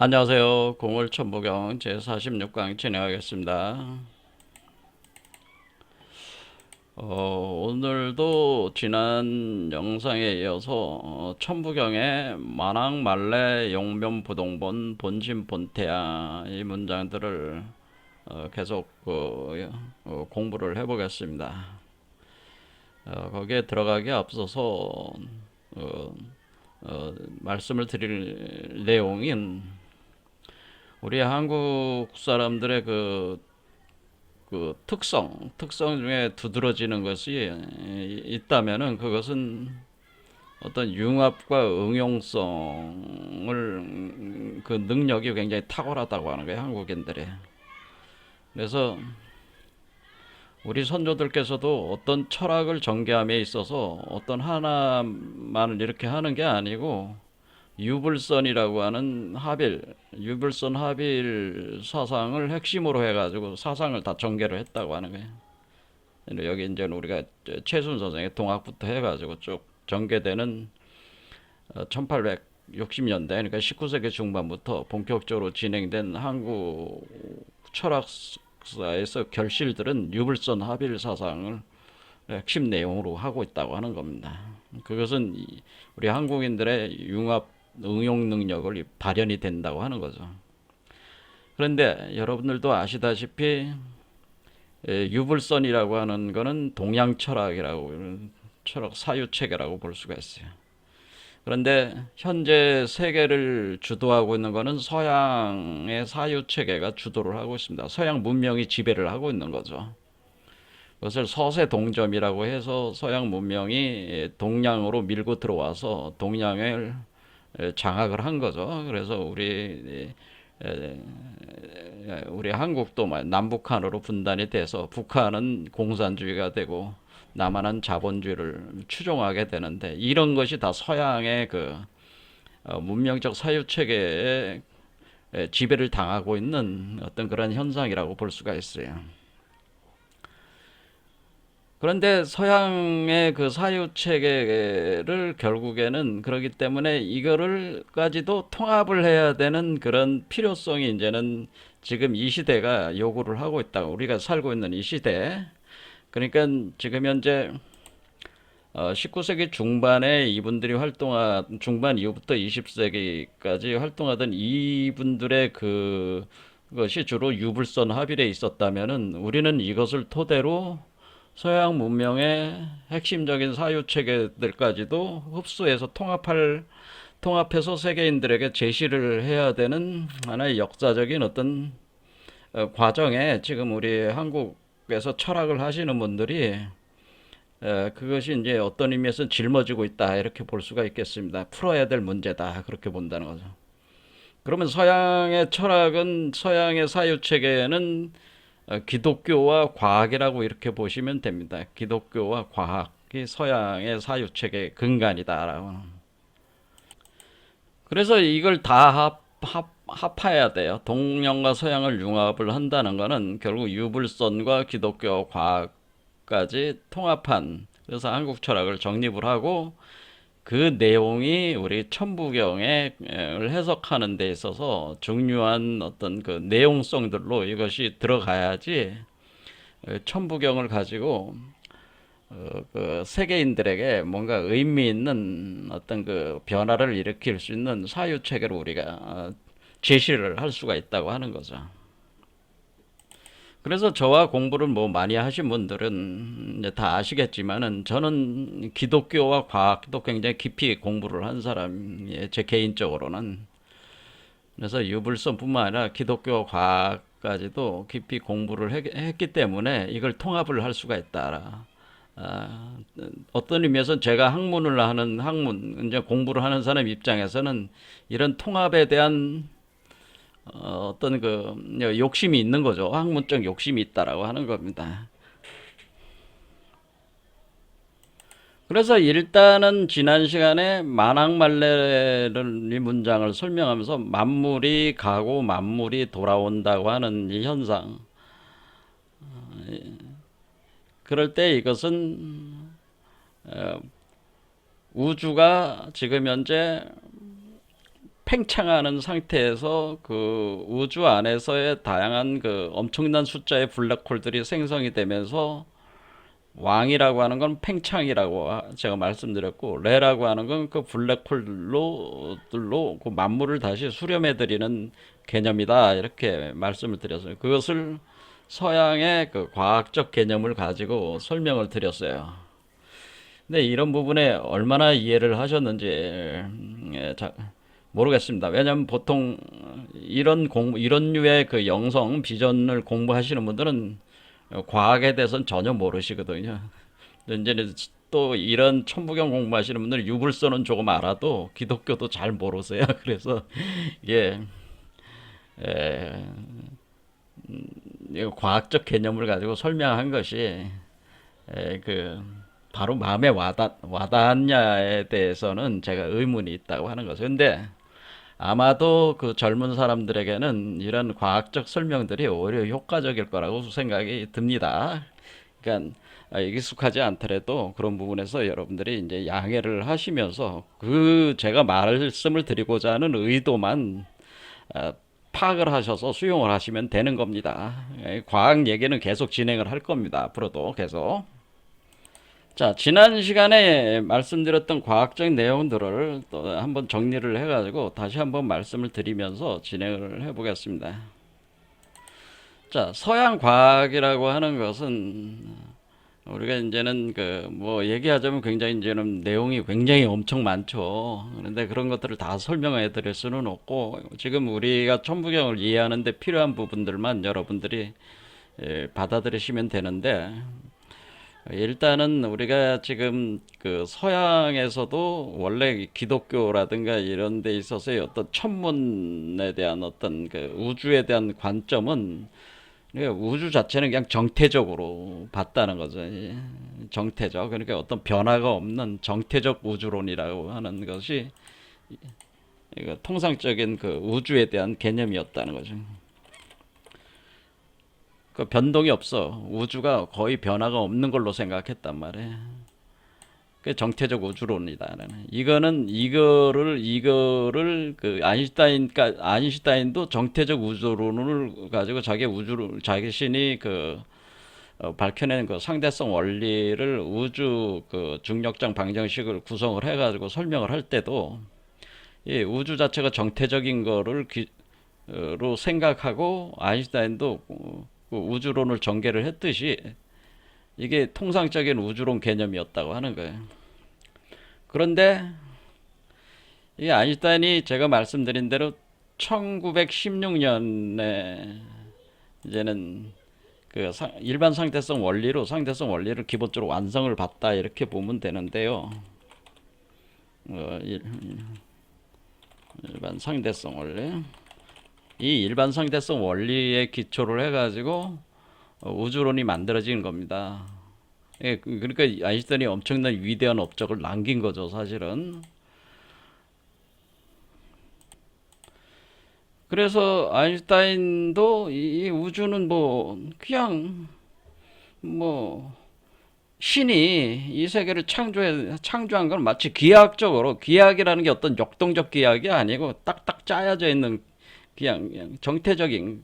안녕하세요. 공을천부경 제46강 진행하겠습니다. 오늘도 지난 영상에 이어서 천부경의 만왕말래 용변부동본 본심본태야 이 문장들을 계속 공부를 해보겠습니다. 거기에 들어가기 앞서서 어, 말씀을 드릴 내용인 우리 한국 사람들의 그 특성 중에 두드러지는 것이 있다면은 그것은 어떤 융합과 응용성을 그 능력이 굉장히 탁월하다고 하는 거예요, 한국인들이. 그래서 우리 선조들께서도 어떤 철학을 전개함에 있어서 어떤 하나만을 이렇게 하는 게 아니고 유불선이라고 하는 유불선 합일 사상을 핵심으로 해가지고 사상을 다 전개를 했다고 하는 거예요. 여기 이제 우리가 최순 선생의 동학부터 해가지고 쭉 전개되는 1860년대, 그러니까 19세기 중반부터 본격적으로 진행된 한국 철학사에서 결실들은 유불선 합일 사상을 핵심 내용으로 하고 있다고 하는 겁니다. 그것은 우리 한국인들의 융합 응용 능력을 발현이 된다고 하는 거죠. 그런데 여러분들도 아시다시피 유불선이라고 하는 거는 동양 철학이라고 철학 사유 체계라고 볼 수가 있어요. 그런데 현재 세계를 주도하고 있는 거는 서양의 사유 체계가 주도를 하고 있습니다. 서양 문명이 지배를 하고 있는 거죠. 그것을 서세 동점이라고 해서 서양 문명이 동양으로 밀고 들어와서 동양을 장악을 한 거죠. 그래서 우리 한국도 남북한으로 분단이 돼서 북한은 공산주의가 되고 남한은 자본주의를 추종하게 되는데 이런 것이 다 서양의 문명적 사유 체계에 지배를 당하고 있는 어떤 그런 현상이라고 볼 수가 있어요. 그런데 서양의 그 사유 체계를 결국에는 그러기 때문에 이거를까지도 통합을 해야 되는 그런 필요성이 이제는 지금 이 시대가 요구를 하고 있다. 우리가 살고 있는 이 시대. 그러니까 지금 현재 19세기 중반에 이분들이 중반 이후부터 20세기까지 활동하던 이분들의 그것이 주로 유불선 합일에 있었다면은 우리는 이것을 토대로 서양 문명의 핵심적인 사유 체계들까지도 흡수해서 통합해서 세계인들에게 제시를 해야 되는 하나의 역사적인 어떤 과정에 지금 우리 한국에서 철학을 하시는 분들이 그것이 이제 어떤 의미에서 짊어지고 있다 이렇게 볼 수가 있겠습니다. 풀어야 될 문제다 그렇게 본다는 거죠. 그러면 서양의 철학은 서양의 사유 체계는 기독교와 과학이라고 이렇게 보시면 됩니다. 기독교와 과학이 서양의 사유 체계의 근간이다라고. 그래서 이걸 다 합해야 돼요. 동양과 서양을 융합을 한다는 것은 결국 유불선과 기독교 과학까지 통합한 그래서 한국 철학을 정립을 하고 그 내용이 우리 천부경을 해석하는 데 있어서 중요한 어떤 그 내용성들로 이것이 들어가야지 천부경을 가지고 그 세계인들에게 뭔가 의미 있는 어떤 그 변화를 일으킬 수 있는 사유 체계를 우리가 제시를 할 수가 있다고 하는 거죠. 그래서 저와 공부를 뭐 많이 하신 분들은 이제 다 아시겠지만은 저는 기독교와 과학도 굉장히 깊이 공부를 한 사람이에요. 제 개인적으로는. 그래서 유불선뿐만 아니라 기독교 과학까지도 깊이 공부를 했기 때문에 이걸 통합을 할 수가 있다. 어떤 의미에서 제가 이제 공부를 하는 사람 입장에서는 이런 통합에 대한 어떤 욕심이 있는 거죠. 학문적 욕심이 있다라고 하는 겁니다. 그래서 일단은 지난 시간에 만왕말래를 이 문장을 설명하면서 만물이 가고 만물이 돌아온다고 하는 이 현상. 그럴 때 이것은 우주가 지금 현재 팽창하는 상태에서 그 우주 안에서의 다양한 그 엄청난 숫자의 블랙홀들이 생성이 되면서 왕이라고 하는 건 팽창이라고 제가 말씀드렸고, 레라고 하는 건 그 블랙홀로 그 만물을 다시 수렴해드리는 개념이다, 이렇게 말씀을 드렸어요. 그것을 서양의 그 과학적 개념을 가지고 설명을 드렸어요. 근데 이런 부분에 얼마나 이해를 하셨는지 모르겠습니다. 왜냐하면 보통 이런 류의 그 영성 비전을 공부하시는 분들은 과학에 대해서는 전혀 모르시거든요. 이제는 또 이런 천부경 공부하시는 분들은 유불선은 조금 알아도 기독교도 잘 모르세요. 그래서 이게 에, 과학적 개념을 가지고 설명한 것이 그 바로 마음에 와닿냐에 대해서는 제가 의문이 있다고 하는 거죠. 근데 아마도 그 젊은 사람들에게는 이런 과학적 설명들이 오히려 효과적일 거라고 생각이 듭니다. 그러니까 익숙하지 않더라도 그런 부분에서 여러분들이 이제 양해를 하시면서 그 제가 말씀을 드리고자 하는 의도만 아, 파악을 하셔서 수용을 하시면 되는 겁니다. 과학 얘기는 계속 진행을 할 겁니다. 앞으로도 계속. 자, 지난 시간에 말씀드렸던 과학적 내용들을 또 한번 정리를 해가지고 다시 한번 말씀을 드리면서 진행을 해보겠습니다. 자, 서양 과학이라고 하는 것은 우리가 이제는 그 뭐 얘기하자면 굉장히 이제는 내용이 굉장히 엄청 많죠. 그런데 그런 것들을 다 설명해 드릴 수는 없고, 지금 우리가 천부경을 이해하는데 필요한 부분들만 여러분들이 받아들이시면 되는데, 일단은 우리가 지금 그 서양에서도 원래 기독교라든가 이런 데 있어서의 어떤 천문에 대한 어떤 그 우주에 대한 관점은, 우주 자체는 그냥 정태적으로 봤다는 거죠. 정태적. 그러니까 어떤 변화가 없는 정태적 우주론이라고 하는 것이 통상적인 그 우주에 대한 개념이었다는 거죠. 그 변동이 없어. 우주가 거의 변화가 없는 걸로 생각했단 말이에요. 그 정태적 우주론이다. 이거를 그 아인슈타인도 정태적 우주론을 가지고 자신이 그 밝혀낸 그 상대성 원리를 우주 그 중력장 방정식을 구성을 해가지고 설명을 할 때도 이 우주 자체가 정태적인 거로 생각하고, 아인슈타인도 그 우주론을 전개를 했듯이 이게 통상적인 우주론 개념이었다고 하는 거예요. 그런데 이 아인슈타인이 제가 말씀드린 대로 1916년에 이제는 그 일반 상대성 원리를 기본적으로 완성을 봤다, 이렇게 보면 되는데요. 일반 상대성 원리. 이 일반 상대성 원리에 기초를 해가지고 우주론이 만들어진 겁니다. 그러니까 아인슈타인이 엄청난 위대한 업적을 남긴 거죠, 사실은. 그래서 아인슈타인도 이 우주는 뭐 그냥 뭐 신이 이 세계를 창조한 건 마치 기하학이라는 게 어떤 역동적 기하학이 아니고 딱딱 짜여져 있는 그냥 정태적인,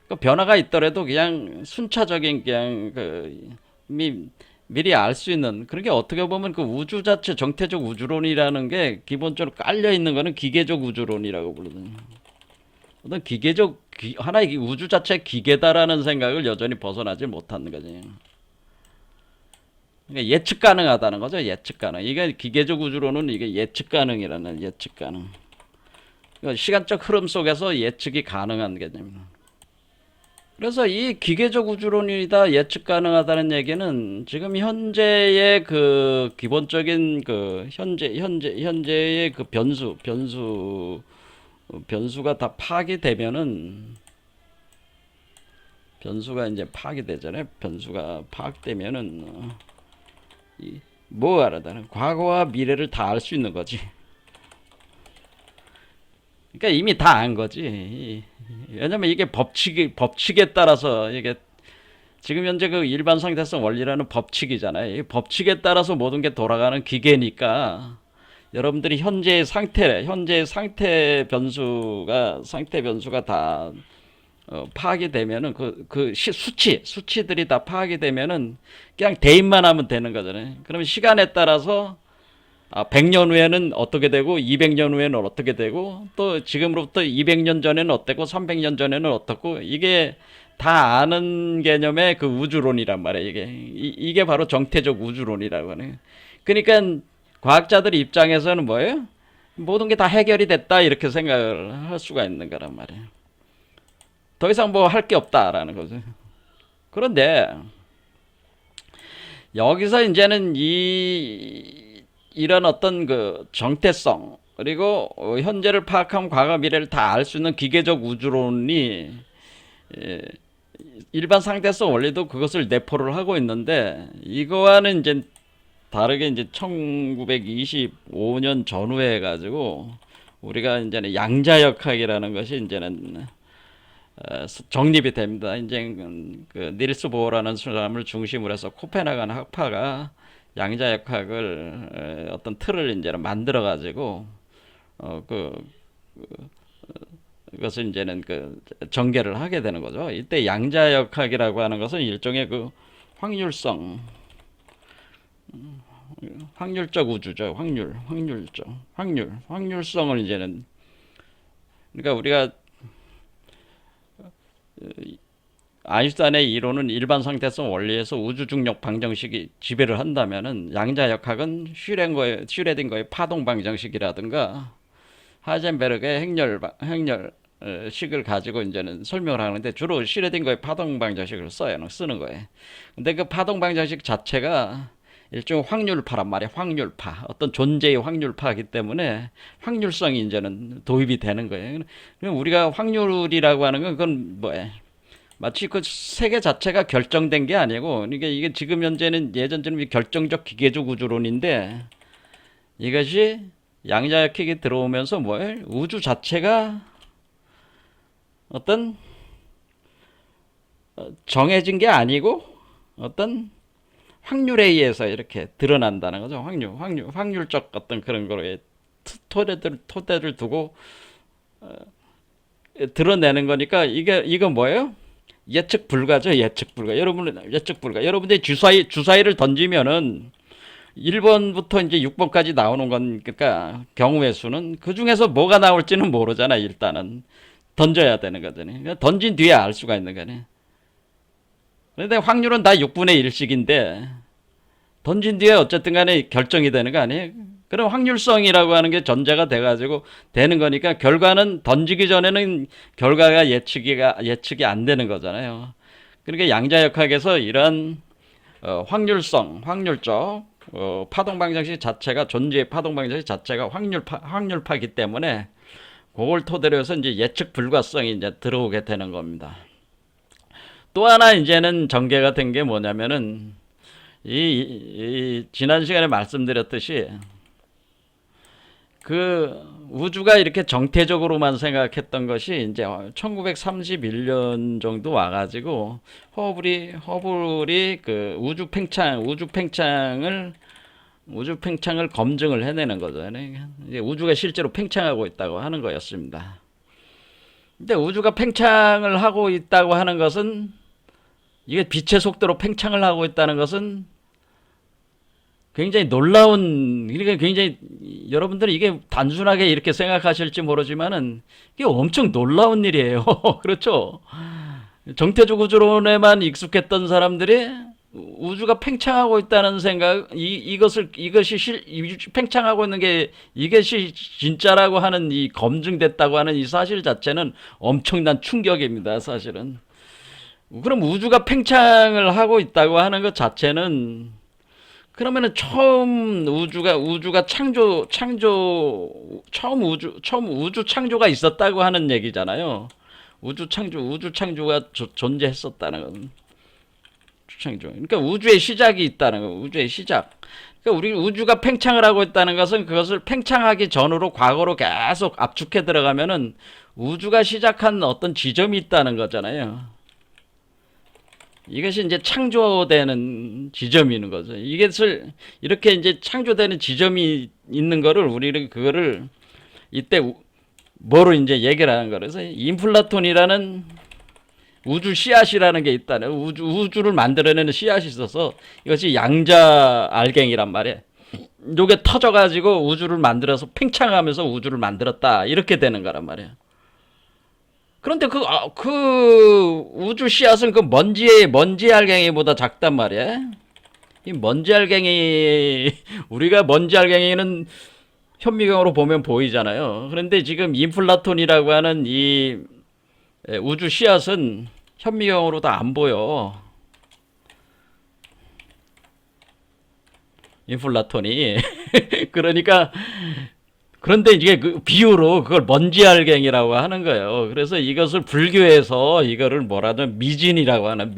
그 변화가 있더라도 그냥 순차적인, 그냥 미리 알 수 있는, 그렇게 어떻게 보면 그 우주 자체 정태적 우주론이라는 게 기본적으로 깔려 있는 거는 기계적 우주론이라고 부르거든요. 어떤 하나의 우주 자체 기계다라는 생각을 여전히 벗어나지 못하는 거지. 그러니까 예측 가능하다는 거죠. 예측 가능. 이게 기계적 우주론은 이게 예측 가능이라는, 예측 가능. 시간적 흐름 속에서 예측이 가능한 개념입니다. 그래서 이 기계적 우주론이다, 예측 가능하다는 얘기는 지금 현재의 그 기본적인 그 현재의 그 변수가 다 변수가 이제 파괴되잖아요. 변수가 파악되면은 뭐가 알아다는 과거와 미래를 다 알 수 있는 거지. 그러니까 이미 다 안 거지. 왜냐면 이게 법칙에 따라서, 이게 지금 현재 그 일반 상대성 원리라는 법칙이잖아요. 이 법칙에 따라서 모든 게 돌아가는 기계니까 여러분들이 현재 상태 변수가 다 파악이 되면은 수치들이 다 파악이 되면은 그냥 대입만 하면 되는 거잖아요. 그러면 시간에 따라서 100년 후에는 어떻게 되고 200년 후에는 어떻게 되고 또 지금으로부터 200년 전에는 어땠고 300년 전에는 어떻고 이게 다 아는 개념의 그 우주론이란 말이에요. 이게 바로 정태적 우주론이라고 하는. 그러니까 과학자들 입장에서는 뭐예요? 모든 게 다 해결이 됐다 이렇게 생각을 할 수가 있는 거란 말이에요. 더 이상 뭐 할 게 없다라는 거죠. 그런데 여기서 이제는 이런 어떤 그 정태성 그리고 현재를 파악하면 과거 미래를 다 알 수 있는 기계적 우주론이 일반 상대성 원리도 그것을 내포를 하고 있는데 이거와는 이제 다르게 이제 1925년 전후에 해가지고 우리가 이제는 양자역학이라는 것이 이제는 정립이 됩니다. 이제 그 닐스 보어라는 사람을 중심으로 해서 코펜하겐 학파가 양자역학을 어떤 틀을 이제는 만들어 가지고 그것을 이제는 그 전개를 하게 되는 거죠. 이때 양자역학이라고 하는 것은 일종의 그 확률성, 확률적 우주죠. 확률성을 이제는 그러니까 우리가 아인슈타인의 이론은 일반 상태성 원리에서 우주 중력 방정식이 지배를 한다면은 양자역학은 슈레딩거의 파동 방정식이라든가 하이젠베르그의 행렬식을 가지고 이제는 설명을 하는데 주로 슈레딩거의 파동 방정식을 쓰는 거예요. 근데 그 파동 방정식 자체가 일종의 확률파란 말이에요. 확률파. 어떤 존재의 확률파이기 때문에 확률성이 이제는 도입이 되는 거예요. 그럼 우리가 확률이라고 하는 건 그건 뭐예요? 마치 그 세계 자체가 결정된 게 아니고 이게 지금 현재는 예전처럼 결정적 기계적 우주론인데 이것이 양자역학이 들어오면서 뭐예요? 우주 자체가 어떤 정해진 게 아니고 어떤 확률에 의해서 이렇게 드러난다는 거죠. 확률적 어떤 그런 거에 토대를 두고 드러내는 거니까 이거 뭐예요? 예측 불가죠. 예측 불가. 여러분들이 주사위를 던지면은 1번부터 이제 6번까지 나오는 건 그러니까 경우의 수는 그 중에서 뭐가 나올지는 모르잖아. 일단은 던져야 되는 거잖아요. 그러니까 던진 뒤에 알 수가 있는 거네. 그런데 확률은 다 6분의 1씩인데 던진 뒤에 어쨌든 간에 결정이 되는 거 아니에요? 그럼 확률성이라고 하는 게 전제가 돼가지고 되는 거니까 결과는 던지기 전에는 결과가 예측이 안 되는 거잖아요. 그러니까 양자역학에서 이런 확률적 파동 방정식 자체가 존재의 파동 방정식 자체가 확률파이기 때문에 그걸 토대로 해서 이제 예측 불가성이 이제 들어오게 되는 겁니다. 또 하나 이제는 전개가 된 게 뭐냐면은 지난 시간에 말씀드렸듯이 그 우주가 이렇게 정태적으로만 생각했던 것이 이제 1931년 정도 와가지고 허블이 그 우주 팽창을 검증을 해내는 거죠. 이제 우주가 실제로 팽창하고 있다고 하는 거였습니다. 근데 우주가 팽창을 하고 있다고 하는 것은 이게 빛의 속도로 팽창을 하고 있다는 것은 굉장히 놀라운, 그러니까 굉장히 여러분들은 이게 단순하게 이렇게 생각하실지 모르지만은 이게 엄청 놀라운 일이에요. 그렇죠? 정태적 우주론에만 익숙했던 사람들이 우주가 팽창하고 있다는 생각, 이것이 팽창하고 있는 게 이것이 진짜라고 하는 이 검증됐다고 하는 이 사실 자체는 엄청난 충격입니다. 사실은. 그럼 우주가 팽창을 하고 있다고 하는 것 자체는 그러면은 처음 우주 창조가 있었다고 하는 얘기잖아요. 우주 창조가 존재했었다는 건 창조. 그러니까 우주의 시작이 있다는 거. 우주의 시작. 그러니까 우리 우주가 팽창을 하고 있다는 것은 그것을 팽창하기 전으로 과거로 계속 압축해 들어가면은 우주가 시작한 어떤 지점이 있다는 거잖아요. 이것이 이제 창조되는 지점이 있는 거죠. 이것을 이렇게 이제 창조되는 지점이 있는 거를 우리는 그거를 이때 뭐로 이제 얘기를 하는 거예요. 그래서 인플라톤이라는 우주 씨앗이라는 게 있다네. 우주를 만들어내는 씨앗이 있어서 이것이 양자 알갱이란 말이에요. 요게 터져가지고 우주를 만들어서 팽창하면서 우주를 만들었다. 이렇게 되는 거란 말이에요. 그런데 그 우주 씨앗은 그 먼지 알갱이보다 작단 말이에요. 이 먼지 알갱이, 우리가 먼지 알갱이는 현미경으로 보면 보이잖아요. 그런데 지금 인플라톤이라고 하는 이 우주 씨앗은 현미경으로도 안 보여. 인플라톤이. 그러니까 그런데 이게 그 비유로 그걸 먼지 알갱이라고 하는 거예요. 그래서 이것을 불교에서 이거를 뭐라든 미진이라고 하는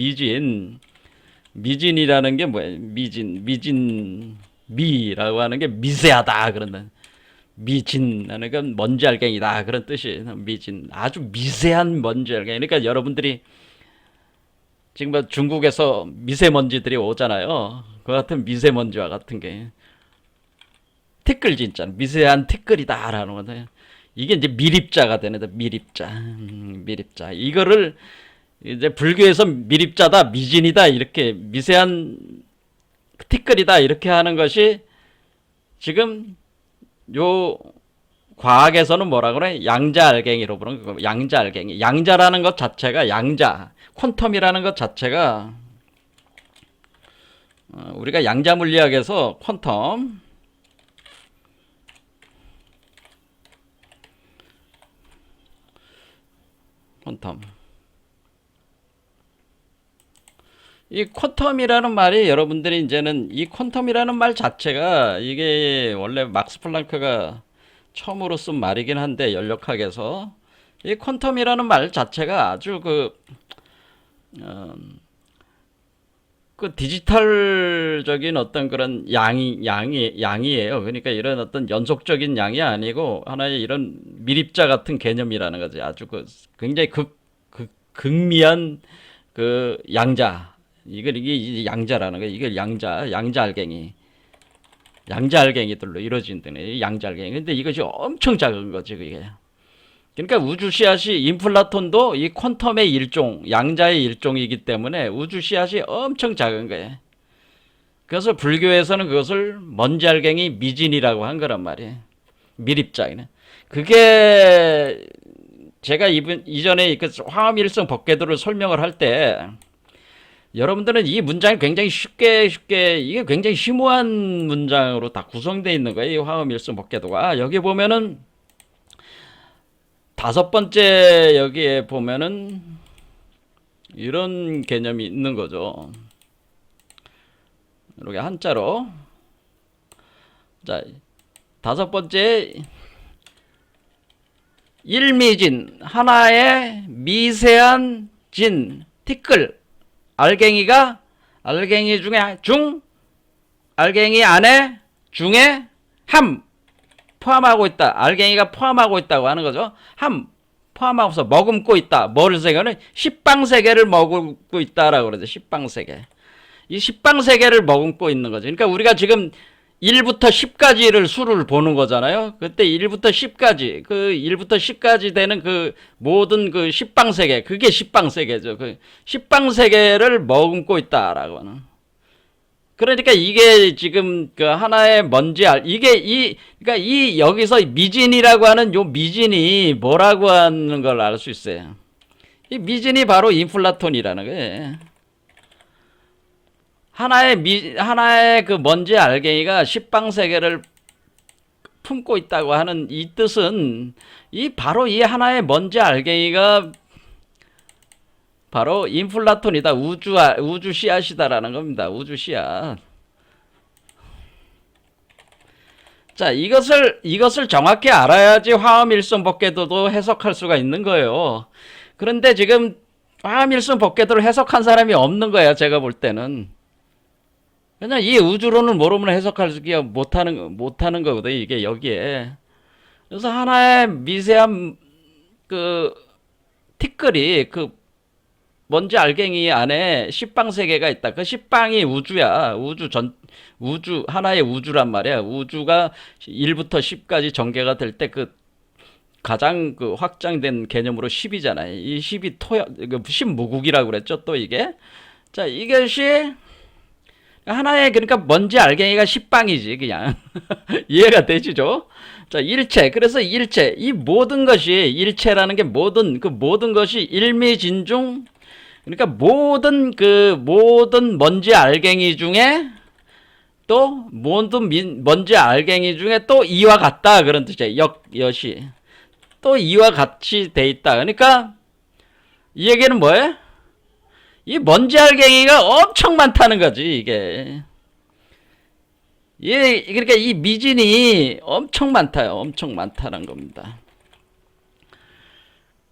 미진이라는 게 뭐예요? 미라고 하는 게 미세하다 그런다. 미진하는 건 먼지 알갱이다 그런 뜻이 미진. 아주 미세한 먼지 알갱이. 그러니까 여러분들이 지금 뭐 중국에서 미세먼지들이 오잖아요. 그 같은 미세먼지와 같은 게 티끌 진짜 미세한 티끌이다라는 거예요. 이게 이제 미립자가 되는 데 미립자. 이거를 이제 불교에서 미립자다, 미진이다 이렇게 미세한 티끌이다 이렇게 하는 것이 지금 요 과학에서는 뭐라 그래? 양자 알갱이로 부르는 거. 양자 알갱이. 양자라는 것 자체가 퀀텀이라는 것 자체가 우리가 양자 물리학에서 퀀텀 이 퀀텀이라는 말이 여러분들이 이제는 이 퀀텀이라는 말 자체가 이게 원래 막스 플랑크가 처음으로 쓴 말이긴 한데 연력학에서 이 퀀텀이라는 말 자체가 아주 그 디지털적인 어떤 그런 양이에요. 그러니까 이런 어떤 연속적인 양이 아니고 하나의 이런 미립자 같은 개념이라는 거지. 아주 굉장히 극미한 그 양자. 이게 양자라는 거예요. 이게 양자 알갱이들로 이루어진 데네. 양자 알갱이. 근데 이것이 엄청 작은 거지, 그게. 그러니까 우주 씨앗이 인플라톤도 이 퀀텀의 일종, 양자의 일종이기 때문에 우주 씨앗이 엄청 작은 거예요. 그래서 불교에서는 그것을 먼지 알갱이 미진이라고 한 거란 말이에요. 미립자이네. 그게 제가 이전에 그 화엄일성 법궤도를 설명을 할 때 여러분들은 이 문장이 굉장히 쉽게 이게 굉장히 심오한 문장으로 다 구성되어 있는 거예요. 이 화엄일성 법궤도가. 여기 보면은 다섯 번째 여기에 보면은 이런 개념이 있는 거죠. 이렇게 한자로. 자, 다섯 번째 일미진, 하나의 미세한 진, 티끌, 알갱이 안에 중에 함 포함하고 있다. 알갱이가 포함하고 있다고 하는 거죠. 함 포함하고서 머금고 있다. 뭐를 세계는 십방세계를 머금고 있다라고 그러죠. 십방세계. 이 십방세계를 머금고 있는 거죠. 그러니까 우리가 지금 1부터 10까지를 수를 보는 거잖아요. 그때 1부터 10까지, 그 1부터 10까지 되는 그 모든 그 십방세계, 그게 십방세계죠. 그 십방세계를 머금고 있다라고 하는. 그러니까 이게 지금 그 하나의 그러니까 여기서 미진이라고 하는 요 미진이 뭐라고 하는 걸 알 수 있어요. 이 미진이 바로 인플라톤이라는 거예요. 하나의 그 먼지 알갱이가 십방세계를 품고 있다고 하는 이 뜻은 바로 이 하나의 먼지 알갱이가 바로 인플라톤이다. 우주 씨앗이다라는 겁니다. 우주 씨앗. 자, 이것을 정확히 알아야지 화엄일성 법궤도도 해석할 수가 있는 거예요. 그런데 지금 화엄일성 법궤도를 해석한 사람이 없는 거예요. 제가 볼 때는. 그냥 이 우주론을 모르면 해석할 수가 못하는 거거든, 이게 여기에. 그래서 하나의 미세한 그 티끌이 먼지 알갱이 안에 식빵 세계가 있다. 그 식빵이 우주야. 우주 하나의 우주란 말이야. 우주가 1부터 10까지 전개가 될 때 그 가장 그 확장된 개념으로 10이잖아요. 이 10이 그 10무국이라고 그랬죠. 또 이게. 자, 이것이 하나의 그러니까 먼지 알갱이가 식빵이지 그냥. 이해가 되시죠? 자, 일체. 그래서 일체. 이 모든 것이 일체라는 게 모든 것이 일미진중 그러니까 모든 먼지 알갱이 중에 또 모든 먼지 알갱이 중에 또 이와 같다 그런 뜻이에요. 여시 또 이와 같이 돼 있다. 그러니까 이 얘기는 뭐예요? 이 먼지 알갱이가 엄청 많다는 거지 이게. 그러니까 이 미진이 엄청 많다요. 엄청 많다는 겁니다.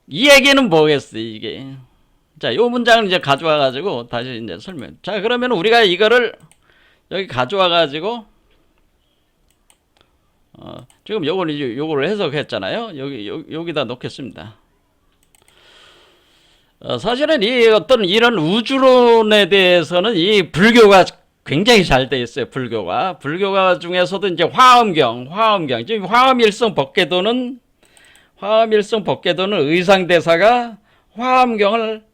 이 얘기는 뭐겠어요 이게. 자, 요 문장을 이제 가져와 가지고 다시 이제 설명. 자, 그러면 우리가 이거를 여기 가져와 가지고 지금 요거를 해석했잖아요. 여기다 놓겠습니다. 사실은 이 어떤 이런 우주론에 대해서는 이 불교가 굉장히 잘 돼 있어요. 불교가 중에서도 이제 화엄경 지금 화엄일성 법계도는 의상대사가 화엄경을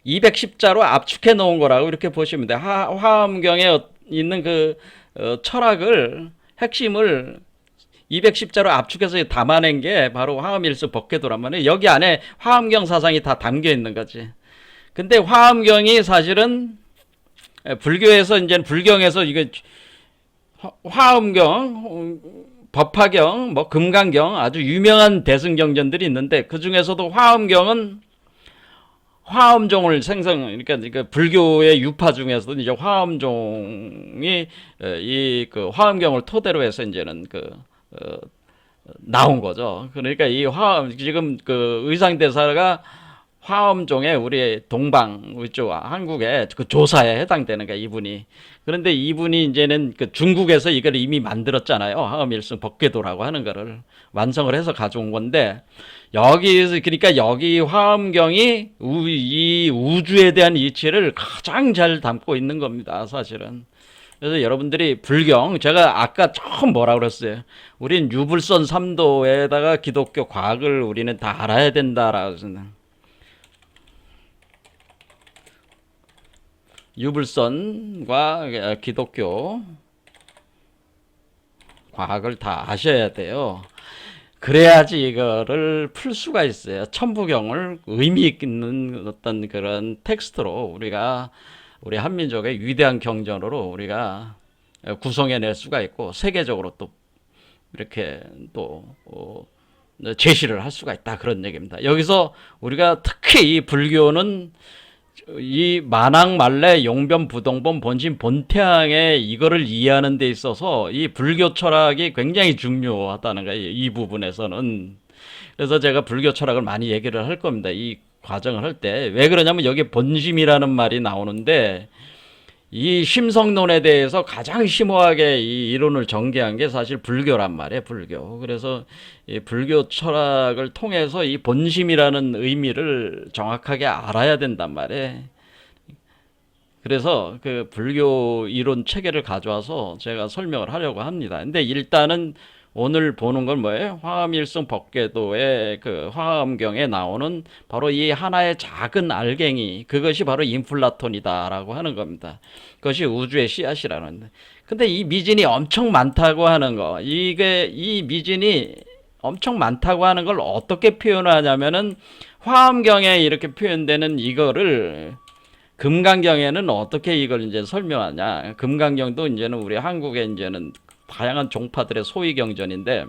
210자로 압축해 놓은 거라고 이렇게 보시면 돼요. 화엄경에 있는 그 철학을 핵심을 210자로 압축해서 담아낸 게 바로 화엄일수 법계도란 말이에요. 여기 안에 화엄경 사상이 다 담겨 있는 거지. 근데 화엄경이 사실은 불교에서 이제 불경에서 이게 화엄경, 법화경, 뭐 금강경 아주 유명한 대승경전들이 있는데 그 중에서도 화엄경은 화엄종을 그러니까 불교의 유파 중에서도 이제 화엄종이 이 그 화엄경을 토대로 해서 이제는 나온 거죠. 그러니까 이 지금 그 의상대사가 화엄종의 우리 동방 이쪽 한국의 그 조사에 해당되는 거야 이분이. 그런데 이분이 이제는 그 중국에서 이걸 이미 만들었잖아요. 화엄일승 법궤도라고 하는 거를 완성을 해서 가져온 건데 그러니까 여기 화엄경이 이 우주에 대한 이치를 가장 잘 담고 있는 겁니다. 사실은. 그래서 여러분들이 제가 아까 처음 뭐라 그랬어요? 우린 유불선 3도에다가 기독교 과학을 우리는 다 알아야 된다라고. 유불선과 기독교 과학을 다 아셔야 돼요. 그래야지 이거를 풀 수가 있어요. 천부경을 의미 있는 어떤 그런 텍스트로 우리 한민족의 위대한 경전으로 우리가 구성해낼 수가 있고 세계적으로 또 이렇게 또 제시를 할 수가 있다 그런 얘기입니다. 여기서 우리가 특히 이 불교는 이 만왕말래 용변 부동본 본심 본태양의 이거를 이해하는 데 있어서 이 불교 철학이 굉장히 중요하다는 거예요. 이 부분에서는. 그래서 제가 불교 철학을 많이 얘기를 할 겁니다. 이 과정을 할 때. 왜 그러냐면 여기 본심이라는 말이 나오는데 이 심성론에 대해서 가장 심오하게 이 이론을 전개한 게 사실 불교란 말이에요. 불교. 그래서 이 불교 철학을 통해서 이 본심이라는 의미를 정확하게 알아야 된단 말이에요. 그래서 그 불교 이론 체계를 가져와서 제가 설명을 하려고 합니다. 근데 일단은 오늘 보는 건 뭐예요? 화엄일성 법궤도의 그 화엄경에 나오는 바로 이 하나의 작은 알갱이, 그것이 바로 인플라톤이다라고 하는 겁니다. 그것이 우주의 씨앗이라는. 근데 이 미진이 엄청 많다고 하는 거, 이 미진이 엄청 많다고 하는 걸 어떻게 표현하냐면은 화엄경에 이렇게 표현되는 이거를 금강경에는 어떻게 이걸 이제 설명하냐? 금강경도 이제는 우리 한국에 이제는 다양한 종파들의 소위 경전인데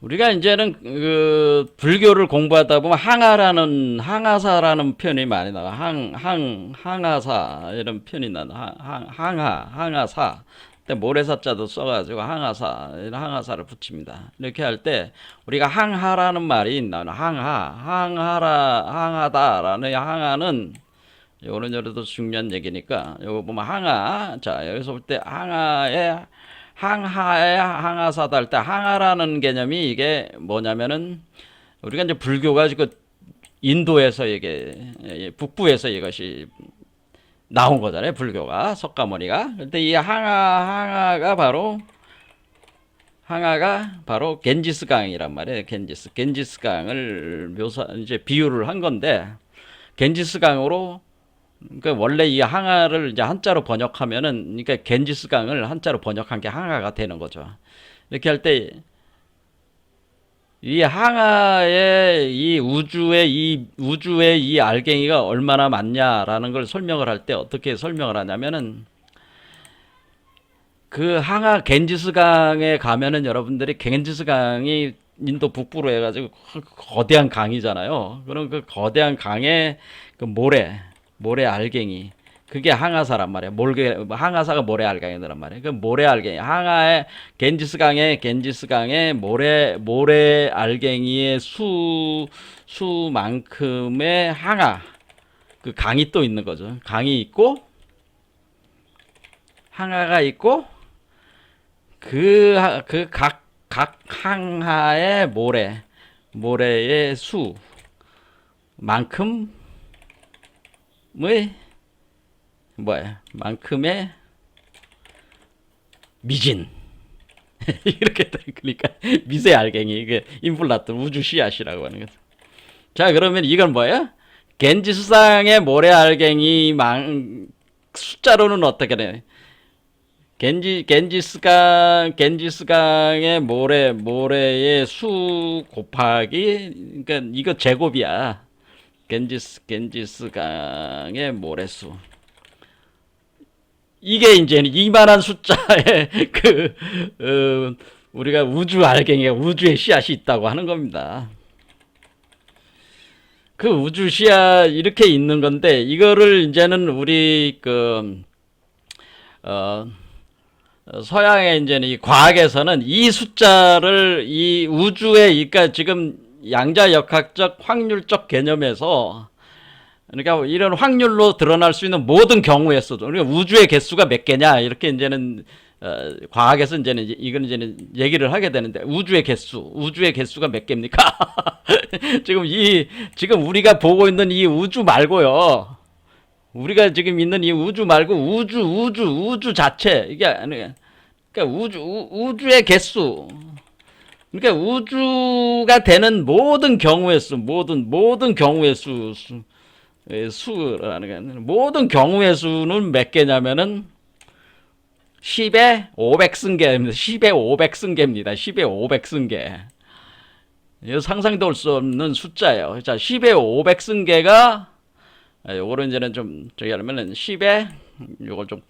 우리가 이제는 그 불교를 공부하다 보면 항하사라는 표현이 많이 나와. 항하사 이런 표현이 나와. 항하사. 모래사자도 써가지고 항하사를 붙입니다. 이렇게 할 때 우리가 항하라는 말이 나와. 항하다라는 항하는 요런 요래도 중요한 얘기니까 요거 보면 항하. 자, 여기서 볼 때 항하의 항하에 항하사다 할 때 항하라는 개념이 이게 뭐냐면은 우리가 이제 불교가 그 인도에서 이게 북부에서 이것이 나온 거잖아요. 불교가 석가모니가. 근데 이 항아가 바로 겐지스 강이란 말이에요. 겐지스 강을 이제 비유를 한 건데 겐지스 강으로 그러니까 원래 이 항아를 이제 한자로 번역하면은 그러니까 겐지스 강을 한자로 번역한 게 항아가 되는 거죠. 이렇게 할 때 이 항아의 우주의 이 알갱이가 얼마나 많냐라는 걸 설명을 할 때 어떻게 설명을 하냐면은 그 항아 겐지스강에 가면은 여러분들이 겐지스강이 인도 북부로 해가지고 거대한 강이잖아요. 그럼 그 거대한 강의 그 모래 알갱이 그게 항아사란 말이에요. 항아사가 모래 알갱이란 말이에요. 그 모래 알갱이 항아의 겐지스강의 모래 알갱이의 수만큼의 항아 그 강이 또 있는 거죠. 강이 있고 항아가 있고 각 항하의 모래의 수만큼의 만큼의 미진. 이렇게 그러니까 미세 알갱이 이게 인플라톤 우주 씨앗이라고 하는 거죠. 자, 그러면 이건 뭐예요? 겐지스강의 모래 알갱이 숫자로는 어떻게 돼? 겐지스강의 모래의 수 곱하기, 그러니까 이거 제곱이야. 겐지스강의 모래수. 이게 이제 이만한 숫자의 우리가 우주 알갱이가 우주의 씨앗이 있다고 하는 겁니다. 그 우주 씨앗 이렇게 있는 건데, 이거를 이제는 우리 서양의 이제는 이 과학에서는 이 숫자를 이 우주의 그러니까 지금 양자역학적 확률적 개념에서 그러니까 이런 확률로 드러날 수 있는 모든 경우의 수도 그러니까 우주의 개수가 몇 개냐 이렇게 이제는 과학에서 이건 이제는 얘기를 하게 되는데 우주의 개수가 몇 개입니까? 지금 우리가 보고 있는 이 우주 말고요. 우리가 지금 있는 이 우주 말고 우주 자체 이게 아니에요. 그러니까 우주의 개수. 그러니까 우주가 되는 모든 경우의 모든 경우의 수라는 게 모든 경우의 수는 몇 개냐면은 10의 500승계입니다. 10의 500승계입니다. 10의 500승계. 이거 상상도 할 수 없는 숫자예요. 자, 10의 500승계가 요거를 이제는 좀 저기 하려면은 10의 요걸 좀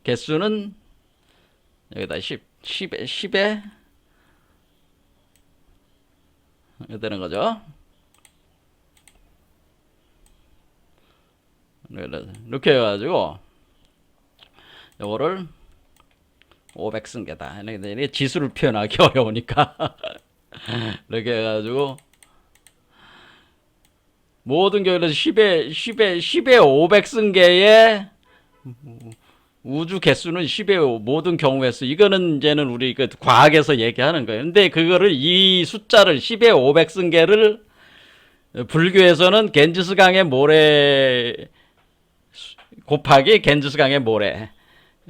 개수는 여기다 10에 이렇게 되는 거죠. 이렇게 해가지고 요거를 500승계다. 이게 지수를 표현하기 어려우니까 이렇게 해가지고 모든 경우에서 10의 500승계의 우주 개수는 10의 모든 경우의 수. 이거는 이제는 우리 그 과학에서 얘기하는 거예요. 근데 그거를 이 숫자를 10의 500승계를 불교에서는 겐지스강의 모래 곱하기 겐지스강의 모래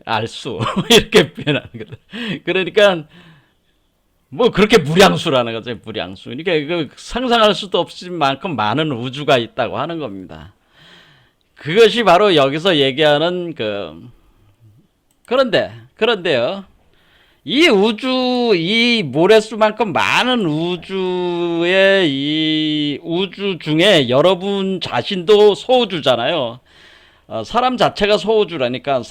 알수 이렇게 표현하는 거다. 그러니까 뭐 그렇게 무량수라는 거죠. 무량수. 그러니까 이거 상상할 수도 없을 만큼 많은 우주가 있다고 하는 겁니다. 그것이 바로 여기서 얘기하는 그런데요. 이 모래수만큼 많은 이 우주 중에 여러분 자신도 소우주잖아요. 사람 자체가 소우주니까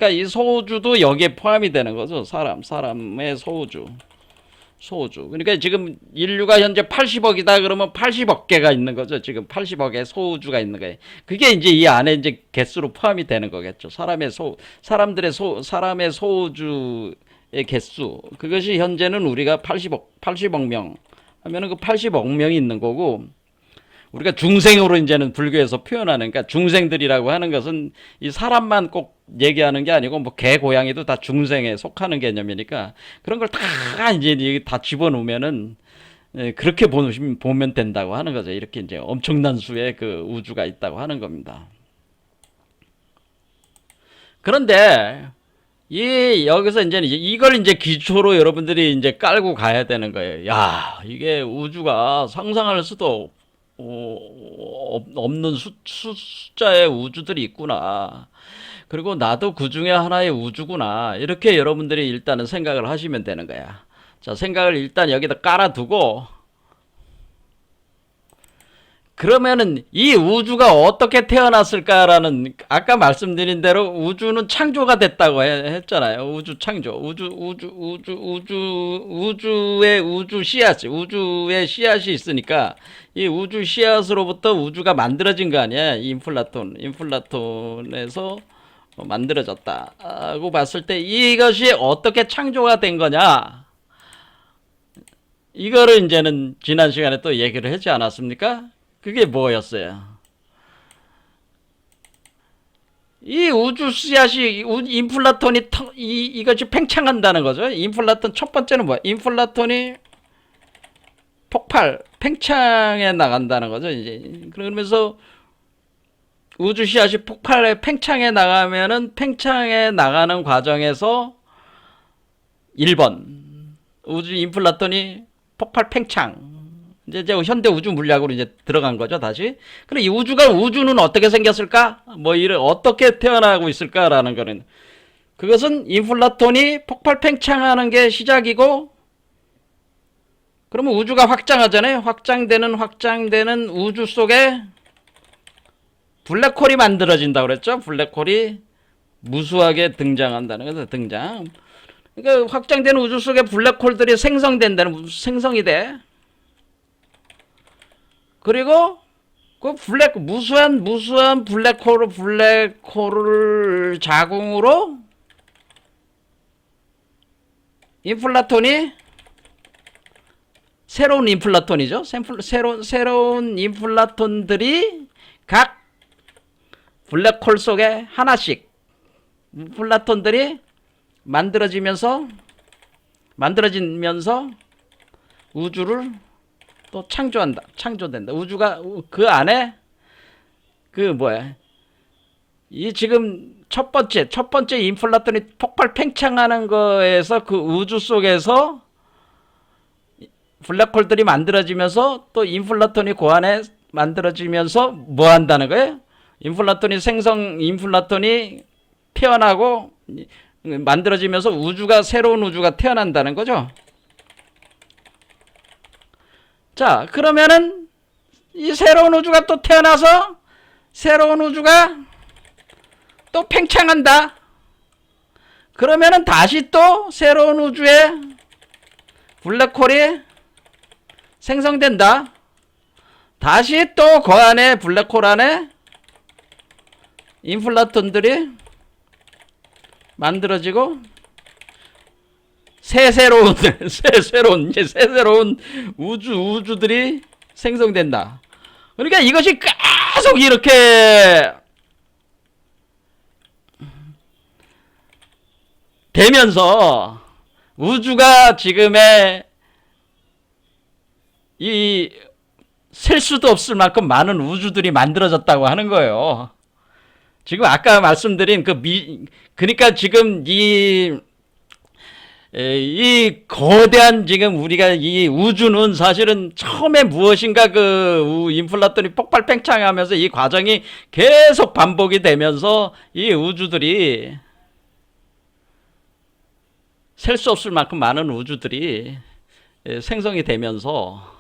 이 소우주도 여기에 포함이 되는 거죠. 사람의 소우주. 그러니까 지금 인류가 현재 80억이다 그러면 80억 개가 있는 거죠. 지금 80억의 소우주가 있는 거예요. 그게 이제 이 안에 이제 개수로 포함이 되는 거겠죠. 사람의 소우주의 개수. 그것이 현재는 우리가 80억 명 하면은 그 80억 명이 있는 거고, 우리가 중생으로 이제는 불교에서 표현하는, 그러니까 중생들이라고 하는 것은 이 사람만 꼭 얘기하는 게 아니고 뭐 개, 고양이도 다 중생에 속하는 개념이니까 그런 걸 다 이제 다 집어넣으면은 그렇게 보면 된다고 하는 거죠. 이렇게 이제 엄청난 수의 그 우주가 있다고 하는 겁니다. 그런데 여기서 이제 이걸 이제 기초로 여러분들이 이제 깔고 가야 되는 거예요. 야, 이게 우주가 상상할 수도 없는 숫자의 우주들이 있구나. 그리고 나도 그 중에 하나의 우주구나. 이렇게 여러분들이 일단은 생각을 하시면 되는 거야. 자, 생각을 일단 여기다 깔아두고, 그러면은 이 우주가 어떻게 태어났을까라는, 아까 말씀드린 대로 우주는 창조가 됐다고 했잖아요. 우주 창조. 우주의 우주 씨앗이, 우주의 씨앗이 있으니까 이 우주 씨앗으로부터 우주가 만들어진 거 아니야. 인플라톤에서 만들어졌다고 봤을 때 이것이 어떻게 창조가 된 거냐? 이거를 이제는 지난 시간에 또 얘기를 하지 않았습니까? 그게 뭐였어요? 이 우주 씨앗이 인플라톤이 이것이 팽창한다는 거죠. 인플라톤 첫 번째는 뭐야? 인플라톤이 폭발, 팽창해 나간다는 거죠. 이제 그러면서 우주 씨앗이 폭발해 팽창해 나가면은 팽창해 나가는 과정에서 1번 우주 인플라톤이 폭발 팽창 이제 현대 우주 물리학으로 이제 들어간 거죠 다시. 그럼 이 우주는 어떻게 생겼을까? 뭐 이를 어떻게 태어나고 있을까라는 거는 그것은 인플라톤이 폭발 팽창하는 게 시작이고 그러면 우주가 확장하잖아요. 확장되는 우주 속에 블랙홀이 만들어진다고 그랬죠. 블랙홀이 무수하게 등장한다는 거죠. 등장. 그러니까 확장되는 우주 속에 블랙홀들이 생성이 돼. 그리고 그 무수한 블랙홀을 자궁으로 인플라톤이 새로운 인플라톤이죠. 새로운 인플라톤들이 각 블랙홀 속에 하나씩 인플라톤들이 만들어지면서 우주를 또 창조된다. 우주가 그 안에 이 지금 첫 번째 인플라톤이 폭발 팽창하는 거에서 그 우주 속에서 블랙홀들이 만들어지면서 또 인플라톤이 그 안에 만들어지면서 뭐 한다는 거예요? 인플라톤이 태어나고 만들어지면서 새로운 우주가 태어난다는 거죠. 자, 그러면은 이 새로운 우주가 또 태어나서 새로운 우주가 또 팽창한다. 그러면은 다시 또 새로운 우주에 블랙홀이 생성된다. 다시 또 그 안에 블랙홀 안에 인플라톤들이 만들어지고 새로운 우주들이 생성된다. 그러니까 이것이 계속 이렇게 되면서 우주가 지금의 셀 수도 없을 만큼 많은 우주들이 만들어졌다고 하는 거예요. 지금 아까 말씀드린 그러니까 지금 이 거대한 지금 우리가 이 우주는 사실은 처음에 무엇인가 인플라톤이 폭발 팽창하면서 이 과정이 계속 반복이 되면서 이 우주들이 셀 수 없을 만큼 많은 우주들이 생성이 되면서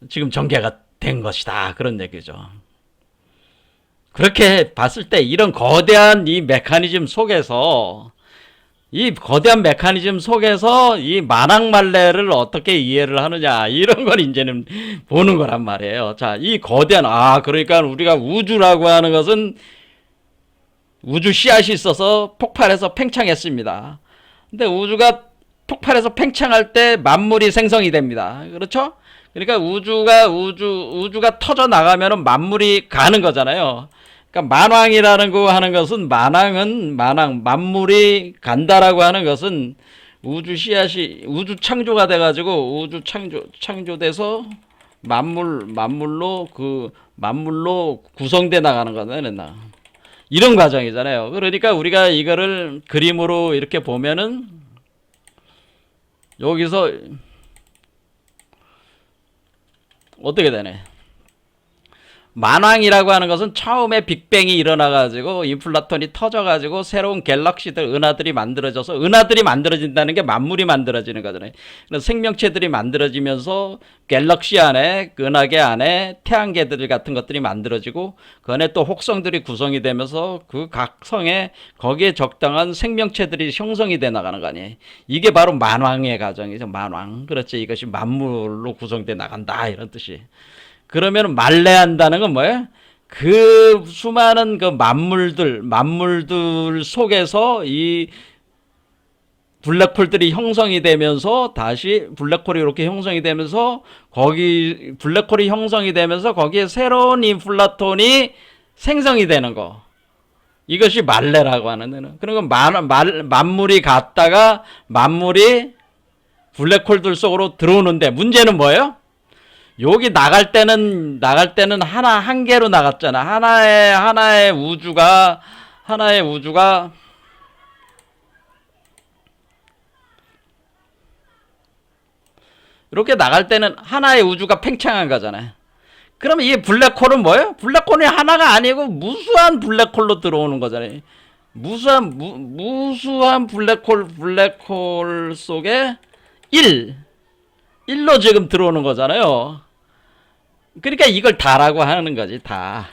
지금 전개가 된 것이다. 그런 얘기죠. 그렇게 봤을 때 이런 거대한 이 메커니즘 속에서 이 만왕말레를 어떻게 이해를 하느냐 이런 걸 이제는 보는 거란 말이에요. 자, 이 거대한 그러니까 우리가 우주라고 하는 것은 우주 씨앗이 있어서 폭발해서 팽창했습니다. 근데 우주가 폭발해서 팽창할 때 만물이 생성이 됩니다. 그렇죠? 그러니까 우주가 터져 나가면은 만물이 가는 거잖아요. 그러니까 만왕이라는 거 하는 것은 만왕 만물이 간다라고 하는 것은 우주 씨앗이 우주 창조가 돼가지고 우주 창조돼서 만물로 구성돼 나가는 거잖아요. 이런 과정이잖아요. 그러니까 우리가 이거를 그림으로 이렇게 보면은 여기서 어떻게 되네? 만왕이라고 하는 것은 처음에 빅뱅이 일어나가지고 인플라톤이 터져가지고 새로운 갤럭시들, 은하들이 만들어져서 은하들이 만들어진다는 게 만물이 만들어지는 거잖아요. 생명체들이 만들어지면서 갤럭시 안에, 은하계 안에 태양계들 같은 것들이 만들어지고 그 안에 또 혹성들이 구성이 되면서 그 각 성에 거기에 적당한 생명체들이 형성이 돼 나가는 거 아니에요. 이게 바로 만왕의 과정이죠. 만왕. 그렇지. 이것이 만물로 구성돼 나간다 이런 뜻이. 그러면 만래한다는 건 뭐예요? 그 수많은 그 만물들 속에서 이 블랙홀들이 형성이 되면서 다시 블랙홀이 이렇게 형성이 되면서 거기 블랙홀이 형성이 되면서 거기에 새로운 인플라톤이 생성이 되는 거. 이것이 만래라고 하는 데는. 그러니까 만물이 갔다가 만물이 블랙홀들 속으로 들어오는데 문제는 뭐예요? 여기 나갈 때는 한 개로 나갔잖아. 하나의 우주가 이렇게 나갈 때는 하나의 우주가 팽창한 거잖아요. 그러면 이 블랙홀은 뭐예요? 블랙홀이 하나가 아니고 무수한 블랙홀로 들어오는 거잖아요. 무수한 블랙홀 속에 1로 지금 들어오는 거잖아요. 그러니까 이걸 다라고 하는 거지. 다.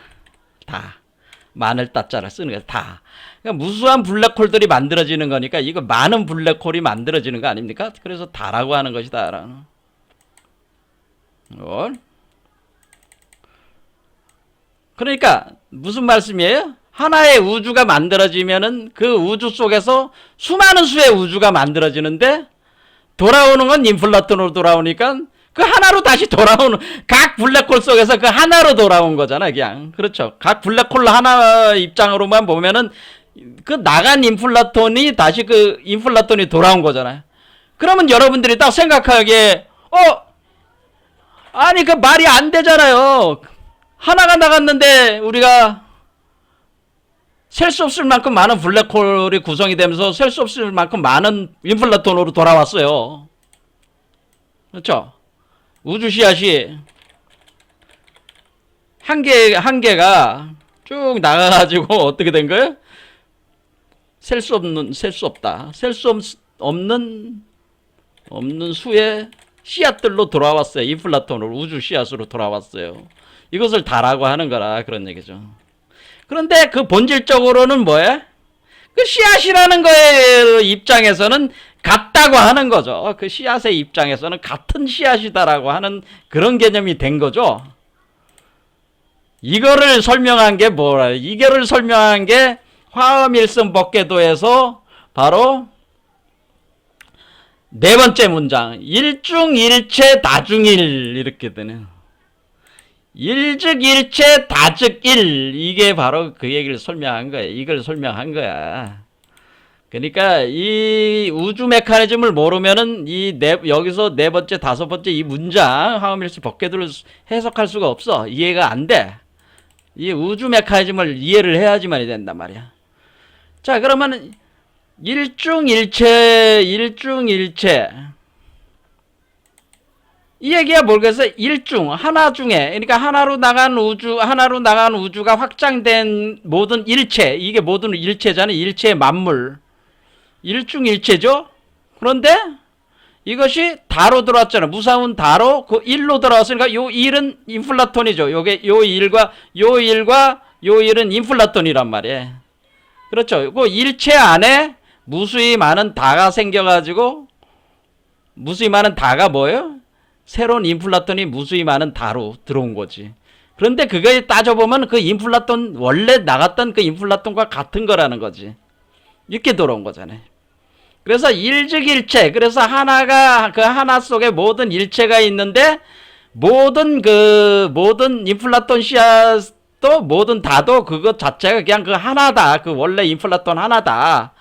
마늘 따자를 쓰는 거야. 다. 그러니까 무수한 블랙홀들이 만들어지는 거니까 이거 많은 블랙홀이 만들어지는 거 아닙니까? 그래서 다라고 하는 것이다. 그러니까 무슨 말씀이에요? 하나의 우주가 만들어지면은 그 우주 속에서 수많은 수의 우주가 만들어지는데 돌아오는 건 인플라톤으로 돌아오니까 그 하나로 다시 돌아오는, 각 블랙홀 속에서 그 하나로 돌아온 거잖아, 그냥. 그렇죠. 각 블랙홀 하나 입장으로만 보면은 그 나간 인플라톤이 다시 그 인플라톤이 돌아온 거잖아요. 그러면 여러분들이 딱 생각하기에, 아니, 그 말이 안 되잖아요. 하나가 나갔는데 우리가 셀 수 없을 만큼 많은 블랙홀이 구성이 되면서 셀 수 없을 만큼 많은 인플라톤으로 돌아왔어요. 그렇죠? 우주 씨앗이 한 개가 쭉 나가가지고 어떻게 된 거예요? 셀 수 없다. 셀 수 없는 수의 씨앗들로 돌아왔어요. 인플라톤으로, 우주 씨앗으로 돌아왔어요. 이것을 다라고 하는 거라 그런 얘기죠. 그런데 그 본질적으로는 뭐예요? 그 씨앗이라는 거의 입장에서는 같다고 하는 거죠. 그 씨앗의 입장에서는 같은 씨앗이다라고 하는 그런 개념이 된 거죠. 이거를 설명한 게 뭐라? 이거를 설명한 게 화엄일승 법궤도에서 바로 네 번째 문장, 일중일체 다중일 이렇게 되네요. 일즉일체 다즉일, 이게 바로 그 얘기를 설명한 거예요. 이걸 설명한 거야. 그러니까 이 우주 메커니즘을 모르면은 여기서 네 번째, 다섯 번째 이 문장 화엄일수 법궤도를 해석할 수가 없어. 이해가 안 돼. 이 우주 메커니즘을 이해를 해야지만이 된단 말이야. 자, 그러면 일중일체 이 얘기가 뭐겠어? 하나 중에, 그러니까 하나로 나간 우주가 확장된 모든 일체, 이게 모든 일체잖아요. 일체의 만물. 일중일체죠? 그런데 이것이 다로 들어왔잖아. 무사운 다로 그 1로 들어왔으니까 요 1은 인플라톤이죠. 요게 요 1과 요 1은 인플라톤이란 말이에요. 그렇죠. 그 일체 안에 무수히 많은 다가 생겨가지고, 무수히 많은 다가 뭐예요? 새로운 인플라톤이 무수히 많은 다로 들어온 거지. 그런데 그거에 따져보면 그 인플라톤, 원래 나갔던 그 인플라톤과 같은 거라는 거지. 이렇게 들어온 거잖아요. 그래서 일즉일체, 그래서 그 하나 속에 모든 일체가 있는데 모든 인플라톤 씨앗 또 뭐든 다도 그것 자체가 그냥 그 하나다. 그 원래 인플라톤 하나다.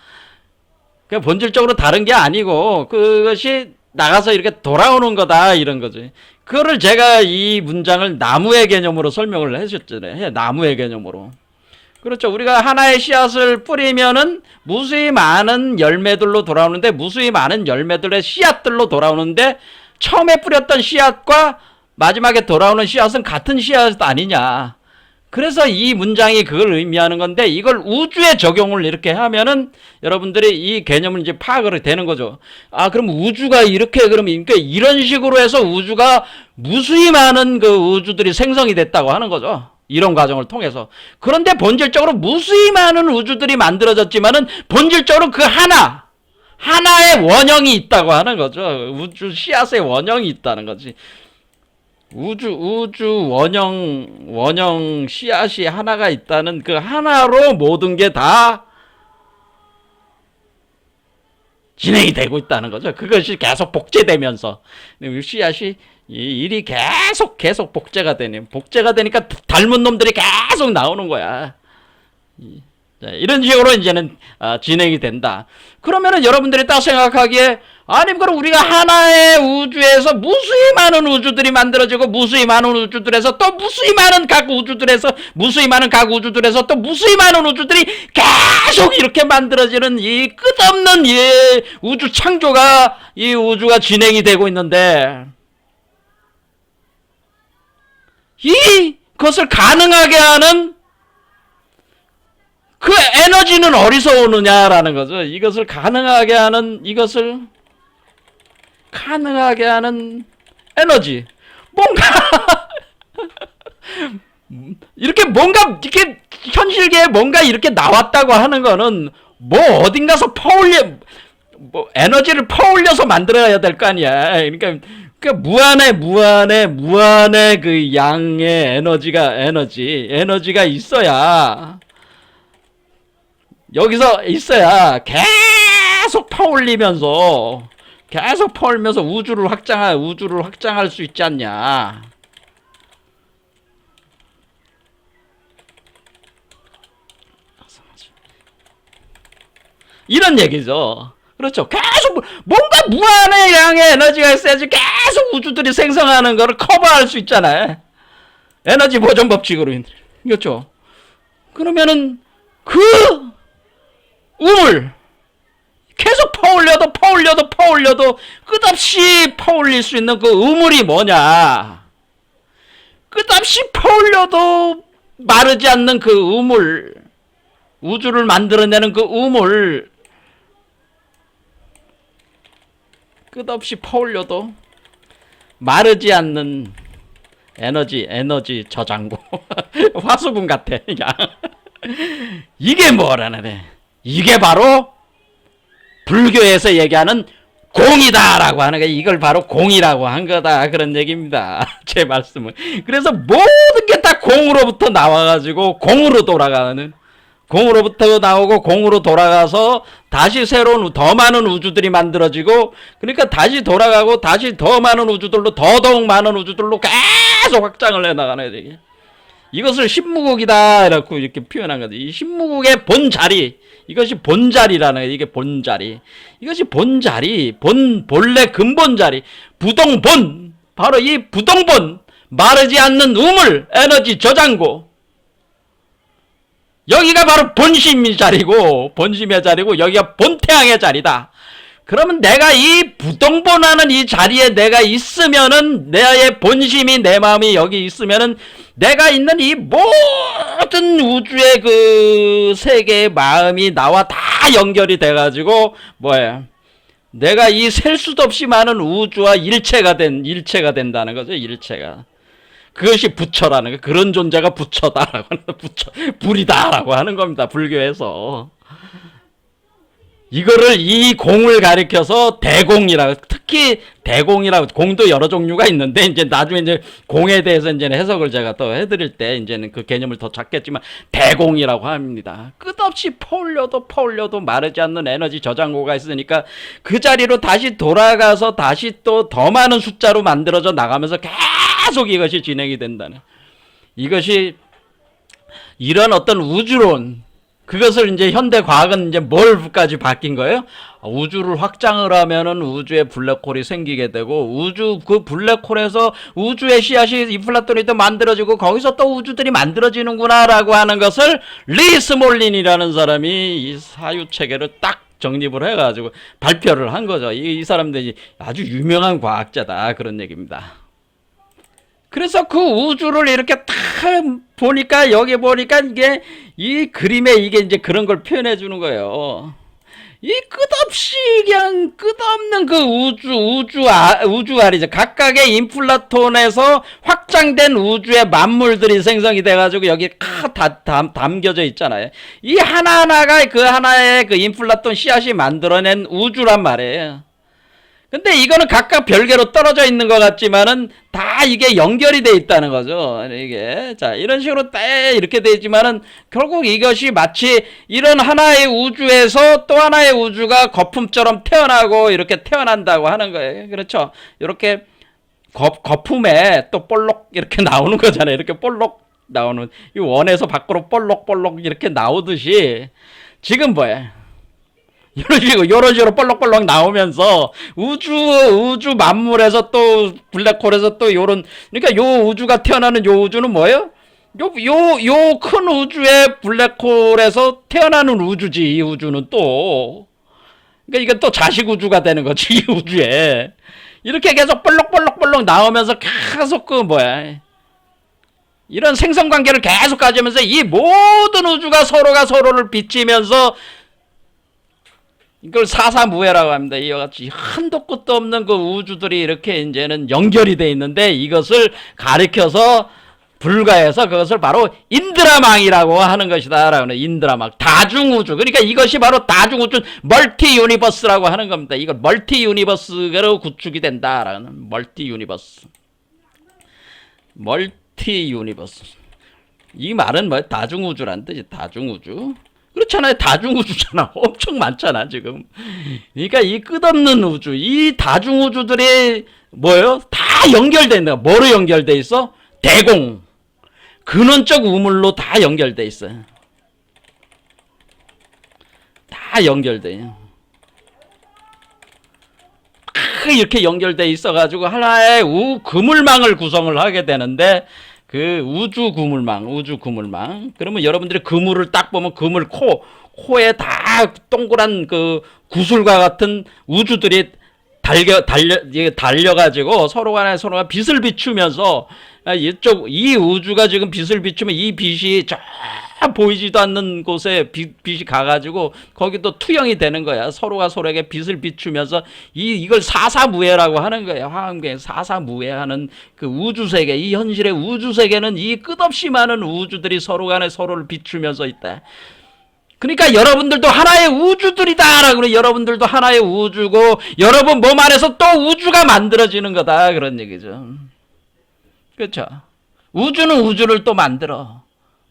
그 본질적으로 다른 게 아니고 그것이 나가서 이렇게 돌아오는 거다 이런 거지. 그거를 제가 이 문장을 나무의 개념으로 설명을 해줬잖아요. 나무의 개념으로. 그렇죠. 우리가 하나의 씨앗을 뿌리면은 무수히 많은 열매들로 돌아오는데 무수히 많은 열매들의 씨앗들로 돌아오는데 처음에 뿌렸던 씨앗과 마지막에 돌아오는 씨앗은 같은 씨앗 아니냐. 그래서 이 문장이 그걸 의미하는 건데 이걸 우주에 적용을 이렇게 하면은 여러분들이 이 개념을 이제 파악을 되는 거죠. 아, 그럼 우주가 이렇게 그러면 그러니까 이런 식으로 해서 우주가 무수히 많은 그 우주들이 생성이 됐다고 하는 거죠. 이런 과정을 통해서. 그런데 본질적으로 무수히 많은 우주들이 만들어졌지만은 본질적으로 그 하나의 원형이 있다고 하는 거죠. 우주 씨앗의 원형이 있다는 거지. 우주 원형 씨앗이 하나가 있다는 그 하나로 모든 게 다 진행이 되고 있다는 거죠. 그것이 계속 복제되면서 씨앗이 일이 계속 복제가 되니까 닮은 놈들이 계속 나오는 거야. 이런 식으로 이제는 진행이 된다. 그러면은 여러분들이 딱 생각하기에 아니 그럼 우리가 하나의 우주에서 무수히 많은 우주들이 만들어지고 무수히 많은 우주들에서 또 무수히 많은 각 우주들에서 무수히 많은 각 우주들에서 또 무수히 많은 우주들이 계속 이렇게 만들어지는 이 끝없는 이 우주 창조가 이 우주가 진행이 되고 있는데 이것을 가능하게 하는 그 에너지는 어디서 오느냐라는 거죠. 이것을 가능하게 하는 에너지. 뭔가 이렇게 현실계에 뭔가 이렇게 나왔다고 하는 거는 뭐 어딘가서 에너지를 퍼올려서 만들어야 될 거 아니야. 그러니까 무한의 그 양의 에너지가 있어야 여기서 있어야 계속 퍼올리면서 우주를 확장할 수 있지 않냐. 이런 얘기죠. 그렇죠. 계속 뭔가 무한의 양의 에너지가 있어야지 계속 우주들이 생성하는 거를 커버할 수 있잖아요. 에너지 보존 법칙으로. 그렇죠. 그러면은 그 우물 계속 퍼올려도 끝없이 퍼올릴 수 있는 그 우물이 뭐냐. 끝없이 퍼올려도 마르지 않는 그 우물, 우주를 만들어내는 그 우물, 끝없이 퍼올려도 마르지 않는 에너지 저장고. 화수분 같아. 이게 뭐라네. 이게 바로 불교에서 얘기하는 공이다라고 하는 거. 이걸 바로 공이라고 한 거다. 그런 얘기입니다. 제 말씀은. 그래서 모든 게 다 공으로부터 나와가지고 공으로부터 나오고 공으로 돌아가서 다시 새로운 더 많은 우주들이 만들어지고 그러니까 다시 돌아가고 다시 더 많은 우주들로 더더욱 많은 우주들로 계속 확장을 해나가는 얘기. 이것을 신무국이다 이렇게 표현한 거죠. 이 신무국의 본자리, 이것이 본자리라는 거예요. 이게 본자리. 이것이 본자리, 본래 근본자리, 부동본, 바로 이 부동본, 마르지 않는 우물, 에너지 저장고. 여기가 바로 본심의 자리고 여기가 본태양의 자리다. 그러면 내가 이 부동본하는 이 자리에 내가 있으면은 내 본심이 내 마음이 여기 있으면은 내가 있는 이 모든 우주의 그 세계의 마음이 나와 다 연결이 돼가지고 뭐예요? 내가 이 셀 수도 없이 많은 우주와 일체가 된다는 거죠. 일체가. 그것이 부처라는 거. 그런 존재가 부처다라고 하는 불이다라고 하는 겁니다. 불교에서. 이거를 이 공을 가리켜서 대공이라고, 특히 대공이라고, 공도 여러 종류가 있는데 이제 나중에 이제 공에 대해서 이제 해석을 제가 또 해드릴 때 이제는 그 개념을 더 찾겠지만 대공이라고 합니다. 끝없이 퍼올려도 마르지 않는 에너지 저장고가 있으니까 그 자리로 다시 돌아가서 다시 또 더 많은 숫자로 만들어져 나가면서 계속 이것이 진행이 된다는. 이것이 이런 어떤 우주론, 그것을 이제 현대 과학은 이제 뭘까지 바뀐 거예요? 우주를 확장을 하면은 우주에 블랙홀이 생기게 되고, 우주 그 블랙홀에서 우주의 씨앗이 인플라톤이 또 만들어지고, 거기서 또 우주들이 만들어지는구나라고 하는 것을 리 스몰린이라는 사람이 이 사유 체계를 딱 정립을 해가지고 발표를 한 거죠. 이 사람들이 아주 유명한 과학자다, 그런 얘기입니다. 그래서 그 우주를 이렇게 딱 보니까, 여기 보니까 이게 이 그림에 이게 이제 그런 걸 표현해 주는 거예요. 이 끝없이 그냥 끝없는 그 우주 아리죠. 각각의 인플라톤에서 확장된 우주의 만물들이 생성이 돼가지고 여기 담겨져 있잖아요. 이 하나하나가 그 하나의 그 인플라톤 씨앗이 만들어낸 우주란 말이에요. 근데 이거는 각각 별개로 떨어져 있는 것 같지만은 다 이게 연결이 돼 있다는 거죠. 이게 자, 이런 식으로 이렇게 돼 있지만은 결국 이것이 마치 이런 하나의 우주에서 또 하나의 우주가 거품처럼 태어나고 이렇게 태어난다고 하는 거예요. 그렇죠? 이렇게 거품에 또 볼록 이렇게 나오는 거잖아요. 이렇게 볼록 나오는, 이 원에서 밖으로 볼록 이렇게 나오듯이 지금 뭐야? 이런 식으로 볼록볼록 나오면서 우주 만물에서 또 블랙홀에서 또 그러니까 요 우주가 태어나는 요 우주는 뭐예요? 요 큰 우주의 블랙홀에서 태어나는 우주지, 이 우주는 또. 그러니까 이게 또 자식 우주가 되는 거지, 이 우주에. 이렇게 계속 볼록볼록 나오면서 계속 이런 생성관계를 계속 가지면서 이 모든 우주가 서로가 서로를 비치면서 이걸 사사무해라고 합니다. 이와 같이 한도 끝도 없는 그 우주들이 이렇게 이제는 연결이 돼 있는데, 이것을 가리켜서 불가해서 그것을 바로 인드라망이라고 하는 것이다 라고 하는, 인드라망, 다중우주. 그러니까 이것이 바로 다중우주, 멀티 유니버스라고 하는 겁니다. 이걸 멀티 유니버스로 구축이 된다라는, 멀티 유니버스. 이 말은 뭐 다중우주라는 뜻이, 다중우주. 그렇잖아요. 다중우주잖아. 엄청 많잖아, 지금. 그러니까 이 끝없는 우주, 이 다중우주들이 뭐예요? 다 연결돼 있는 거야. 뭐로 연결돼 있어? 대공. 근원적 우물로 다 연결돼 있어요. 다 연결돼요. 이렇게 연결돼 있어가지고 하나의 그물망을 구성을 하게 되는데, 그 우주 그물망. 그러면 여러분들이 그물을 딱 보면 코에 다 동그란 그 구슬과 같은 우주들이 달려가지고 서로 간에 서로가 빛을 비추면서, 이 우주가 지금 빛을 비추면 이 빛이 저 보이지도 않는 곳에 빛이 가가지고 거기도 투영이 되는 거야. 서로가 서로에게 빛을 비추면서 이걸 사사무해라고 하는 거예요. 화엄경에 사사무해하는 그 우주세계, 이 현실의 우주세계는 이 끝없이 많은 우주들이 서로 간에 서로를 비추면서 있다. 그러니까 여러분들도 하나의 우주들이다라고 그래. 여러분들도 하나의 우주고, 여러분 몸 안에서 또 우주가 만들어지는 거다, 그런 얘기죠. 그렇죠? 우주는 우주를 또 만들어.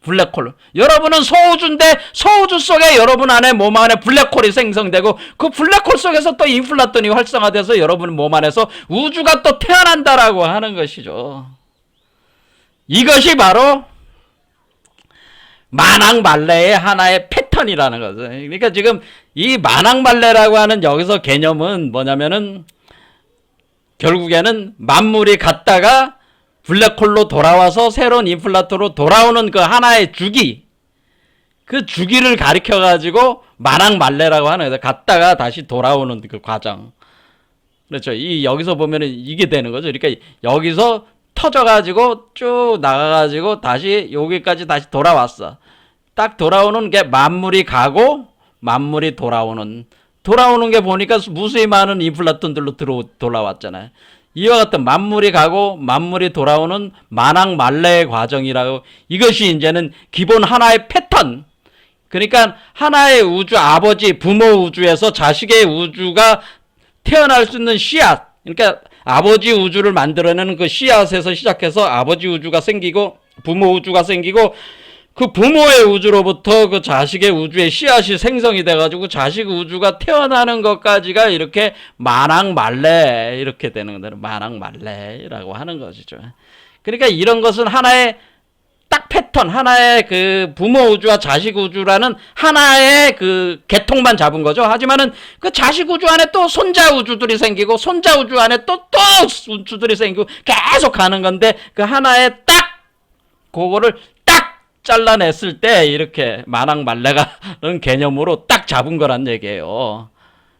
블랙홀. 여러분은 소우주인데, 소우주 속에 여러분 안에 몸 안에 블랙홀이 생성되고, 그 블랙홀 속에서 또 인플라톤이 활성화돼서 여러분 몸 안에서 우주가 또 태어난다라고 하는 것이죠. 이것이 바로 만왕말래의 하나의 패턴이라는 거죠. 그러니까 지금 이 만왕말래라고 하는 여기서 개념은 뭐냐면은, 결국에는 만물이 갔다가 블랙홀로 돌아와서 새로운 인플라톤으로 돌아오는 그 하나의 주기, 그 주기를 가리켜가지고 만왕말래라고 하는 거죠. 갔다가 다시 돌아오는 그 과정. 그렇죠. 여기서 보면은 이게 되는 거죠. 그러니까 여기서 터져가지고 쭉 나가가지고 다시 여기까지 다시 돌아왔어. 딱 돌아오는 게 만물이 가고 만물이 돌아오는 게 보니까 무수히 많은 인플라톤들로 돌아왔잖아요. 이와 같은 만물이 가고 만물이 돌아오는 만왕말래의 과정이라고, 이것이 이제는 기본 하나의 패턴. 그러니까 하나의 우주, 아버지 부모 우주에서 자식의 우주가 태어날 수 있는 씨앗, 그러니까 아버지 우주를 만들어내는 그 씨앗에서 시작해서 아버지 우주가 생기고 부모 우주가 생기고, 그 부모의 우주로부터 그 자식의 우주의 씨앗이 생성이 돼가지고 자식 우주가 태어나는 것까지가 이렇게 만왕말래, 이렇게 되는 거다. 만왕말래라고 하는 것이죠. 그러니까 이런 것은 하나의 딱 패턴, 하나의 그 부모 우주와 자식 우주라는 하나의 그 계통만 잡은 거죠. 하지만은 그 자식 우주 안에 또 손자 우주들이 생기고 손자 우주 안에 또 우주들이 생기고 계속 가는 건데 그 하나의 딱 그거를 딱 잘라냈을 때 이렇게 만왕말래가는 개념으로 딱 잡은 거란 얘기예요.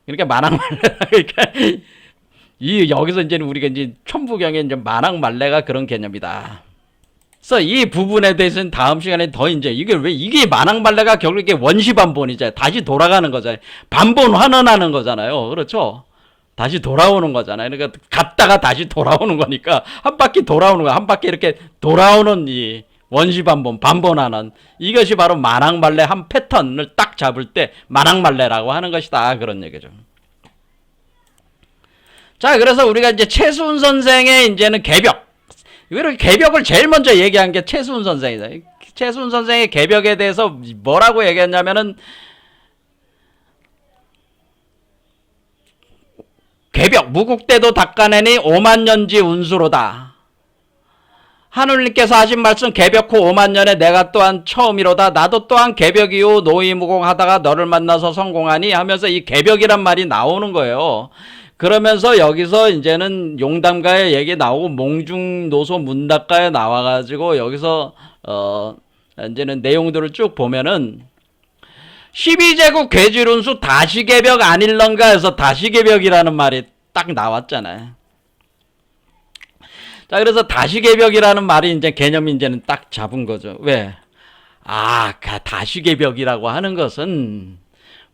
그러니까 만왕말래가 그러니까 이 여기서 이제 우리가 이제 천부경의 이제 만왕말래가 그런 개념이다. 그래서 이 부분에 대해서는 다음 시간에 더 이제 이게 왜 이게 만왕말래가 결국 이게 원시반본이잖아요. 다시 돌아가는 거잖아요. 반본 환원하는 거잖아요. 그렇죠? 다시 돌아오는 거잖아요. 그러니까 갔다가 다시 돌아오는 거니까 한 바퀴 돌아오는 거, 한 바퀴 이렇게 돌아오는 이 원시반본, 반본하는 이것이 바로 만왕말래 한 패턴을 딱 잡을 때 만왕말래라고 하는 것이다. 그런 얘기죠. 자, 그래서 우리가 이제 최수훈 선생의 이제는 개벽. 이렇게 개벽을 제일 먼저 얘기한 게 최수훈 선생이다. 최수훈 선생의 개벽에 대해서 뭐라고 얘기했냐면은 개벽 무국대도 닦아내니 오만년지 운수로다. 하느님께서 하신 말씀 개벽 후 5만년에 내가 또한 처음이로다. 나도 또한 개벽이요 노이무공하다가 너를 만나서 성공하니 하면서 이 개벽이란 말이 나오는 거예요. 그러면서 여기서 이제는 용담가의 얘기 나오고 몽중노소 문답가에 나와가지고 여기서 이제는 내용들을 쭉 보면은 12제국 괴질운수 다시개벽 아닐런가 해서 다시개벽이라는 말이 딱 나왔잖아요. 자, 그래서 다시개벽이라는 말이 이제 개념이 이제는 딱 잡은 거죠. 왜? 다시개벽이라고 하는 것은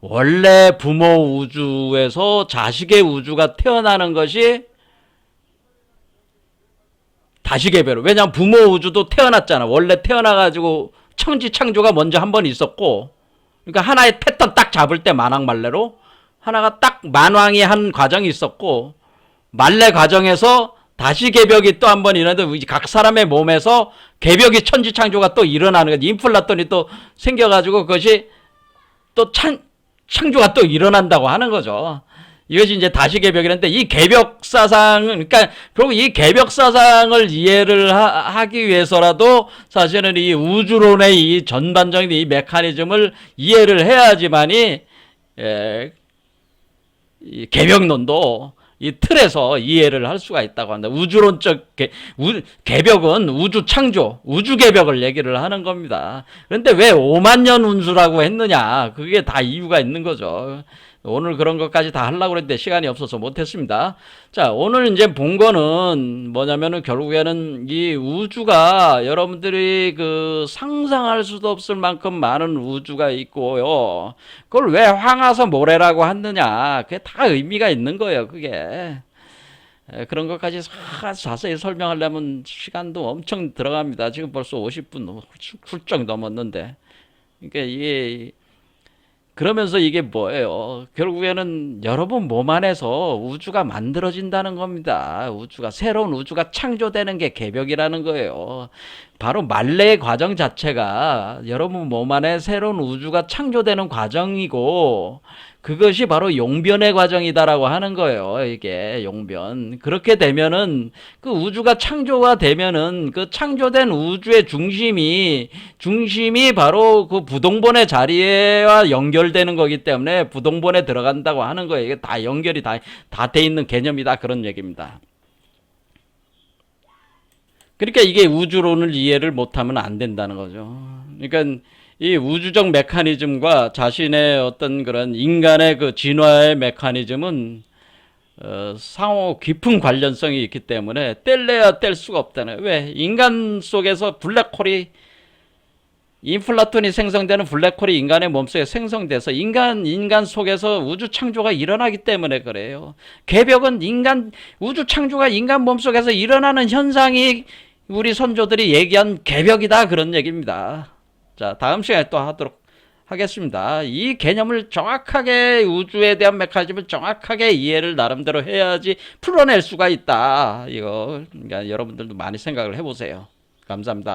원래 부모 우주에서 자식의 우주가 태어나는 것이 다시개벽. 왜냐하면 부모 우주도 태어났잖아. 원래 태어나가지고 천지창조가 먼저 한 번 있었고, 그러니까 하나의 패턴 딱 잡을 때 만왕말래로 하나가 딱 만왕이 한 과정이 있었고, 말래 과정에서 다시 개벽이 또 한 번 일어나는데 각 사람의 몸에서 개벽이 천지창조가 또 일어나는 거지. 인플라톤이 또 생겨가지고 그것이 또 창조가 또 일어난다고 하는 거죠. 이것이 이제 다시 개벽이라는데 이 개벽 사상은 그러니까 결국 이 개벽 사상을 이해를 하기 위해서라도 사실은 이 우주론의 이 전반적인 이 메커니즘을 이해를 해야지만이 이 개벽론도 이 틀에서 이해를 할 수가 있다고 한다. 우주론적 개벽은 우주 창조, 우주 개벽을 얘기를 하는 겁니다. 그런데 왜 5만 년 운수라고 했느냐? 그게 다 이유가 있는 거죠. 오늘 그런 것까지 다 하려고 했는데 시간이 없어서 못했습니다. 자, 오늘 이제 본 거는 뭐냐면은 결국에는 이 우주가 여러분들이 그 상상할 수도 없을 만큼 많은 우주가 있고요. 그걸 왜 황하서 모래라고 했느냐? 그게 다 의미가 있는 거예요, 그게. 그런 것까지 자세히 설명하려면 시간도 엄청 들어갑니다. 지금 벌써 50분 훌쩍 넘었는데. 그러니까 이게 그러면서 이게 뭐예요? 결국에는 여러분 몸 안에서 우주가 만들어진다는 겁니다. 새로운 우주가 창조되는 게 개벽이라는 거예요. 바로 말레의 과정 자체가 여러분 몸 안에 새로운 우주가 창조되는 과정이고, 그것이 바로 용변의 과정이다라고 하는 거예요. 이게 용변. 그렇게 되면은 그 우주가 창조가 되면은 그 창조된 우주의 중심이 바로 그 부동본의 자리와 연결되는 거기 때문에 부동본에 들어간다고 하는 거예요. 이게 다 연결이 다 돼 있는 개념이다. 그런 얘기입니다. 그러니까 이게 우주론을 이해를 못하면 안 된다는 거죠. 그러니까 이 우주적 메커니즘과 자신의 어떤 그런 인간의 그 진화의 메커니즘은 상호 깊은 관련성이 있기 때문에 뗄래야 뗄 수가 없다는. 왜? 인간 속에서 블랙홀이 인플라톤이 생성되는 블랙홀이 인간의 몸속에 생성돼서 인간 속에서 우주 창조가 일어나기 때문에 그래요. 개벽은 우주 창조가 인간 몸속에서 일어나는 현상이 우리 선조들이 얘기한 개벽이다. 그런 얘기입니다. 자, 다음 시간에 또 하도록 하겠습니다. 이 개념을 정확하게 우주에 대한 메커니즘을 정확하게 이해를 나름대로 해야지 풀어낼 수가 있다. 이거 그러니까 여러분들도 많이 생각을 해보세요. 감사합니다.